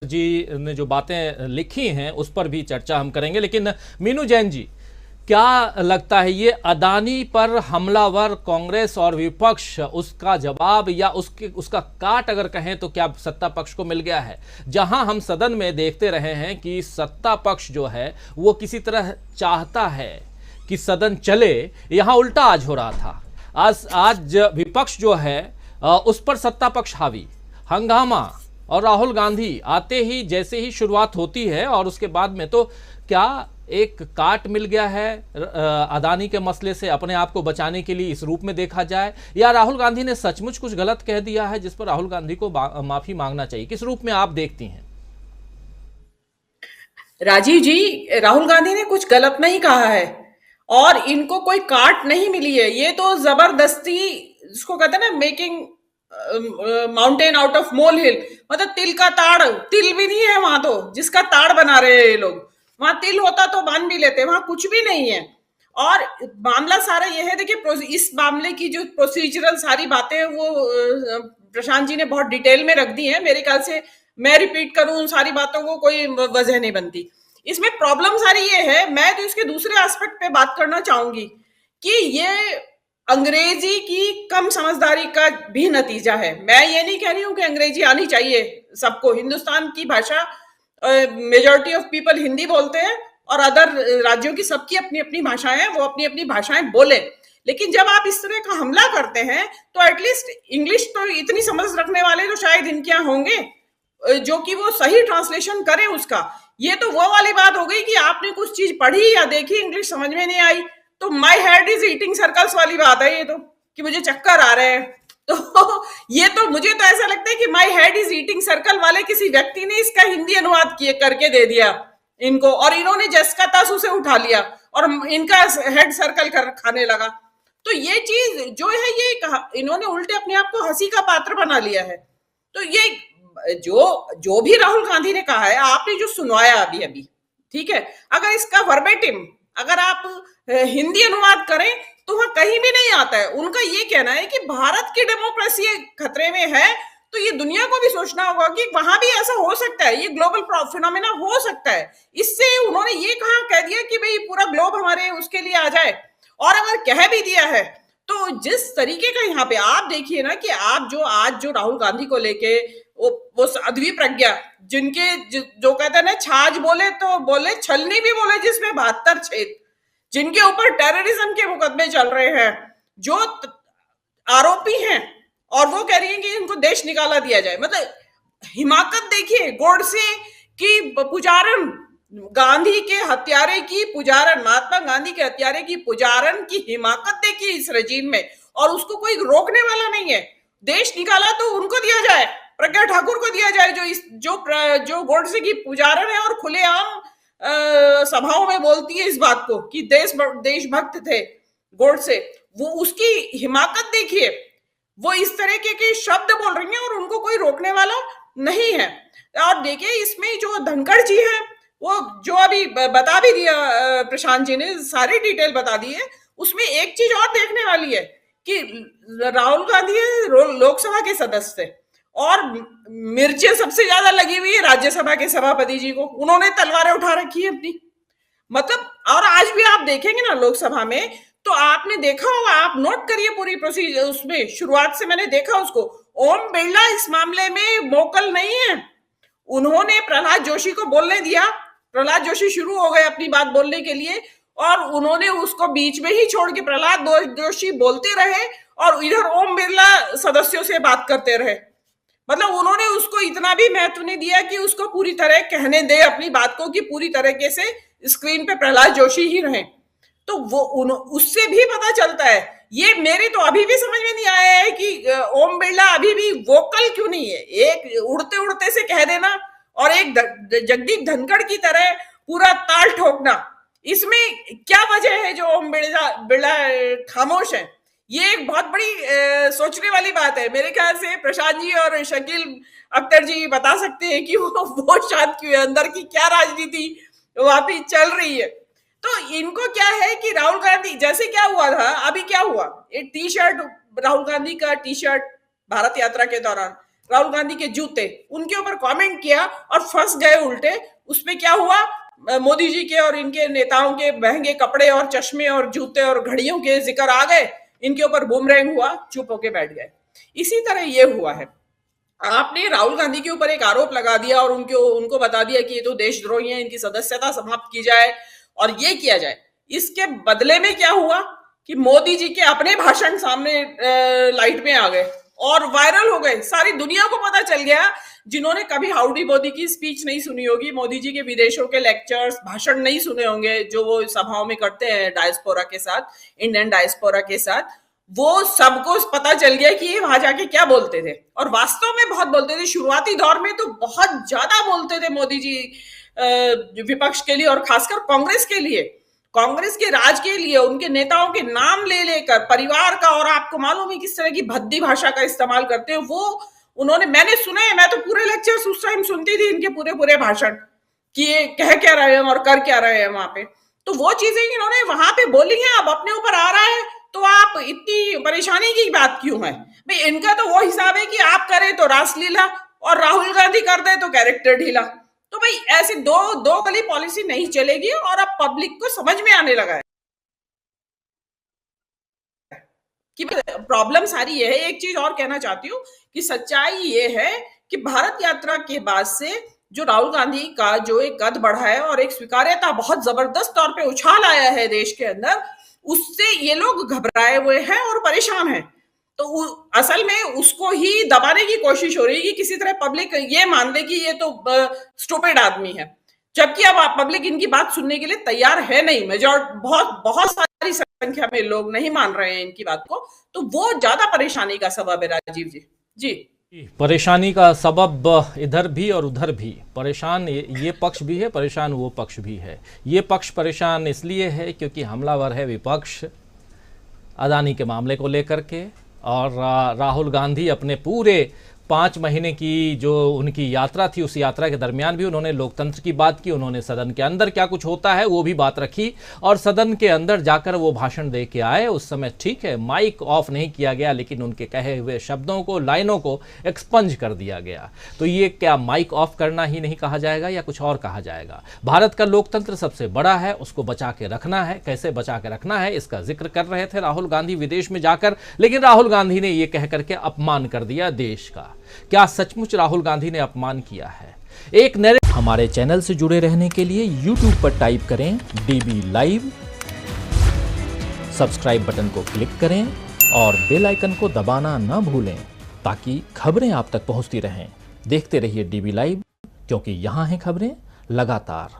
जी ने जो बातें लिखी हैं उस पर भी चर्चा हम करेंगे, लेकिन मीनू जैन जी, क्या लगता है ये अदानी पर हमलावर कांग्रेस और विपक्ष, उसका जवाब या उसका काट अगर कहें तो क्या सत्ता पक्ष को मिल गया है? जहां हम सदन में देखते रहे हैं कि सत्ता पक्ष जो है वो किसी तरह चाहता है कि सदन चले, यहां उल्टा आज हो रहा था। आज विपक्ष जो है उस पर सत्ता पक्ष हावी, हंगामा, और राहुल गांधी आते ही जैसे ही शुरुआत होती है और उसके बाद में तो क्या एक काट मिल गया है अदानी के मसले से अपने आप को बचाने के लिए, इस रूप में देखा जाए, या राहुल गांधी ने सचमुच कुछ गलत कह दिया है जिस पर राहुल गांधी को माफी मांगना चाहिए? किस रूप में आप देखती हैं? राजीव जी, राहुल गांधी ने कुछ गलत नहीं कहा है और इनको कोई काट नहीं मिली है। ये तो जबरदस्ती, जिसको कहते हैं ना, making mountain out of molehill, मतलब तिल का ताड़, तिल भी नहीं है वहां, तो जिसका ताड़ बना रहे हैं ये लोग। वहां तिल होता तो बांध भी लेते, वहां कुछ भी नहीं है। और मामला सारा ये है, देखिए इस मामले की जो प्रोसीजरल सारी बातें हैं वो प्रशांत जी ने बहुत डिटेल में रख दी है। मेरे ख्याल से मैं रिपीट करूं उन सारी बातों को, कोई वजह नहीं बनती। इसमें प्रॉब्लम सारी ये है, मैं तो इसके दूसरे एस्पेक्ट पे बात करना चाहूंगी कि ये अंग्रेजी की कम समझदारी का भी नतीजा है। मैं ये नहीं कह रही हूं कि अंग्रेजी आनी चाहिए सबको, हिंदुस्तान की भाषा, मेजॉरिटी ऑफ पीपल हिंदी बोलते हैं और अदर राज्यों की सबकी अपनी अपनी भाषाएं हैं, वो अपनी अपनी भाषाएं बोले। लेकिन जब आप इस तरह का हमला करते हैं तो एटलीस्ट इंग्लिश तो इतनी समझ रखने वाले तो शायद इनके यहाँ होंगे जो कि वो सही ट्रांसलेशन करें उसका। ये तो वो वाली बात हो गई कि आपने कुछ चीज पढ़ी या देखी, इंग्लिश समझ में नहीं आई, तो my head is eating circles वाली बात है ये तो, कि मुझे चक्कर आ रहे हैं। तो ये तो मुझे तो ऐसा लगता है कि my head is eating circle वाले किसी व्यक्ति ने इसका हिंदी अनुवाद किए करके दे दिया इनको, और इन्होंने जस का तस उसे उठा लिया और इनका हेड सर्कल कर खाने लगा। तो ये चीज जो है, ये इन्होंने उल्टे अपने आप को हंसी का पात्र बना लिया है। तो ये जो भी राहुल गांधी ने कहा है, आपने जो सुनवाया अभी अभी, ठीक है, अगर इसका वर्बेटिम अगर आप हिंदी अनुवाद करें तो वह कहीं भी नहीं आता है। उनका ये कहना है कि भारत की डेमोक्रेसी खतरे में है, तो ये दुनिया को भी सोचना होगा कि वहां भी ऐसा हो सकता है, ये ग्लोबल फिनोमेना हो सकता है। इससे उन्होंने ये कह दिया कि भाई पूरा ग्लोब हमारे उसके लिए आ जाए, और अगर कह भी दिया है तो जिस तरीके का यहाँ पे आप देखिए ना कि आप जो राहुल गांधी को लेके वो साध्वी प्रज्ञा, जिनके जो कहते हैं ना, छाछ बोले तो बोले, छलनी भी बोले जिसमें 72 छेद, जिनके ऊपर टेररिज्म के मुकदमे चल रहे हैं, जो आरोपी हैं, और वो कह रही है कि इनको देश निकाला दिया जाए। मतलब हिमाकत देखिए, गोडसे की पुजारन, गांधी के हत्यारे की पुजारन, महात्मा गांधी के हत्यारे की पुजारन की हिमाकत देखिए इस रजीम में, और उसको कोई रोकने वाला नहीं है। देश निकाला तो उनको दिया जाए, प्रज्ञा ठाकुर को दिया जाए, जो गोडसे की पुजारन है और खुलेआम सभाओं में बोलती है इस बात को कि देशभक्त थे गोडसे, वो उसकी हिमाकत देखिए। वो इस तरह के शब्द बोल रही हैं और उनको कोई रोकने वाला नहीं है। और देखिए इसमें जो धनखड़ जी हैं, वो जो अभी बता भी दिया प्रशांत जी ने, सारी डिटेल बता दी है। उसमें एक चीज और देखने वाली है कि राहुल गांधी लोकसभा के सदस्य थे और मिर्चें सबसे ज्यादा लगी हुई है राज्यसभा के सभापति जी को, उन्होंने तलवारें उठा रखी है अपनी। मतलब, और आज भी आप देखेंगे ना लोकसभा में, तो आपने देखा होगा, आप नोट करिए पूरी प्रोसीजर, उसमें शुरुआत से मैंने देखा उसको, ओम बिरला इस मामले में वोकल नहीं है। उन्होंने प्रहलाद जोशी को बोलने दिया, प्रहलाद जोशी शुरू हो गए अपनी बात बोलने के लिए, और उन्होंने उसको बीच में ही छोड़ के प्रहलाद जोशी बोलते रहे और इधर ओम बिरला सदस्यों से बात करते रहे। मतलब उन्होंने उसको इतना भी महत्व नहीं दिया कि उसको पूरी तरह कहने दे अपनी बात को, कि पूरी तरीके से स्क्रीन पे प्रहलाद जोशी ही रहे। तो वो उससे भी पता चलता है, ये मेरे तो अभी भी समझ में नहीं आया है कि ओम बिरला अभी भी वोकल क्यों नहीं है। एक उड़ते उड़ते से कह देना और एक जगदीप धनखड़ की तरह पूरा ताल ठोकना, इसमें क्या वजह है जो ओम बिरला खामोश है? ये एक बहुत बड़ी सोचने वाली बात है। मेरे ख्याल से प्रशांत जी और शकील अख्तर जी बता सकते हैं कि वो शायद क्यों, अंदर की क्या राजनीति वहां पे चल रही है। तो इनको क्या है कि राहुल गांधी, जैसे क्या हुआ था, अभी क्या हुआ, एक टी शर्ट, राहुल गांधी का टी शर्ट भारत यात्रा के दौरान राहुल गांधी के जूते, उनके ऊपर कमेंट किया और फंस गए उल्टे। उसमें क्या हुआ, मोदी जी के और इनके नेताओं के महंगे कपड़े और चश्मे और जूते और घड़ियों के जिक्र आ गए, इनके ऊपर बूमरैंग हुआ, चुप होके बैठ गए। इसी तरह ये हुआ है। आपने राहुल गांधी के ऊपर एक आरोप लगा दिया और उनको बता दिया कि ये तो देशद्रोही है, इनकी सदस्यता समाप्त की जाए और ये किया जाए। इसके बदले में क्या हुआ कि मोदी जी के अपने भाषण सामने लाइट में आ गए और वायरल हो गए। सारी दुनिया को पता चल गया, जिन्होंने कभी हाउडी मोदी की स्पीच नहीं सुनी होगी, मोदी जी के विदेशों के लेक्चर्स, भाषण नहीं सुने होंगे जो वो सभाओं में करते हैं डायस्पोरा के साथ, इंडियन डायस्पोरा के साथ, वो सबको पता चल गया कि ये वहां जाके क्या बोलते थे। और वास्तव में बहुत बोलते थे, शुरुआती दौर में तो बहुत ज्यादा बोलते थे मोदी जी विपक्ष के लिए और खासकर कांग्रेस के लिए, कांग्रेस के राज के लिए, उनके नेताओं के नाम ले लेकर परिवार का, और आपको मालूम है किस तरह की भद्दी भाषा का इस्तेमाल करते हैं वो। उन्होंने, मैंने सुने, मैं तो पूरे लेक्चर्स उस टाइम सुनती थी इनके पूरे पूरे भाषण कि ये कह क्या रहे हैं और कर क्या रहे हैं वहां पे। तो वो चीजें इन्होंने वहां पे बोली हैं, अब अपने ऊपर आ रहा है तो आप इतनी परेशानी की बात क्यों है भाई। इनका तो वो हिसाब है कि आप करें तो रासलीला और राहुल गांधी कर दे तो कैरेक्टर ढीला। तो भाई ऐसे दो गली पॉलिसी नहीं चलेगी और अब पब्लिक को समझ में आने लगा है कि प्रॉब्लम सारी ये है। एक चीज और कहना चाहती हूँ कि सच्चाई ये है कि भारत यात्रा के बाद से जो राहुल गांधी का जो एक कद बढ़ा है और एक स्वीकार्यता बहुत जबरदस्त तौर पे उछाल आया है देश के अंदर, उससे ये लोग घबराए हुए हैं और परेशान हैं। तो असल में उसको ही दबाने की कोशिश हो रही है कि किसी तरह पब्लिक ये मान ले कि ये तो स्टूपिड आदमी है, जबकि अब पब्लिक इनकी बात सुनने के लिए तैयार है नहीं। बहुत बहुत सारी संख्या में लोग नहीं मान रहे हैं इनकी बात को, तो वो ज्यादा परेशानी का सबब है। राजीव जी, जी परेशानी का सबब इधर भी और उधर भी, परेशान ये पक्ष भी है, परेशान वो पक्ष भी है। ये पक्ष परेशान इसलिए है क्योंकि हमलावर है विपक्ष अदानी के मामले को लेकर के, और राहुल गांधी अपने पूरे 5 महीने की जो उनकी यात्रा थी, उस यात्रा के दरमियान भी उन्होंने लोकतंत्र की बात की, उन्होंने सदन के अंदर क्या कुछ होता है वो भी बात रखी, और सदन के अंदर जाकर वो भाषण दे के आए। उस समय ठीक है माइक ऑफ नहीं किया गया, लेकिन उनके कहे हुए शब्दों को, लाइनों को एक्सपंज कर दिया गया। तो ये क्या माइक ऑफ करना ही नहीं कहा जाएगा या कुछ और कहा जाएगा? भारत का लोकतंत्र सबसे बड़ा है, उसको बचा के रखना है। कैसे बचा के रखना है इसका जिक्र कर रहे थे राहुल गांधी विदेश में जाकर, लेकिन राहुल गांधी ने ये कह करके अपमान कर दिया देश का। क्या सचमुच राहुल गांधी ने अपमान किया है? एक नए हमारे चैनल से जुड़े रहने के लिए YouTube पर टाइप करें DB लाइव, सब्सक्राइब बटन को क्लिक करें और बेल आइकन को दबाना न भूलें ताकि खबरें आप तक पहुंचती रहें। देखते रहिए DB लाइव, क्योंकि यहां हैं खबरें लगातार।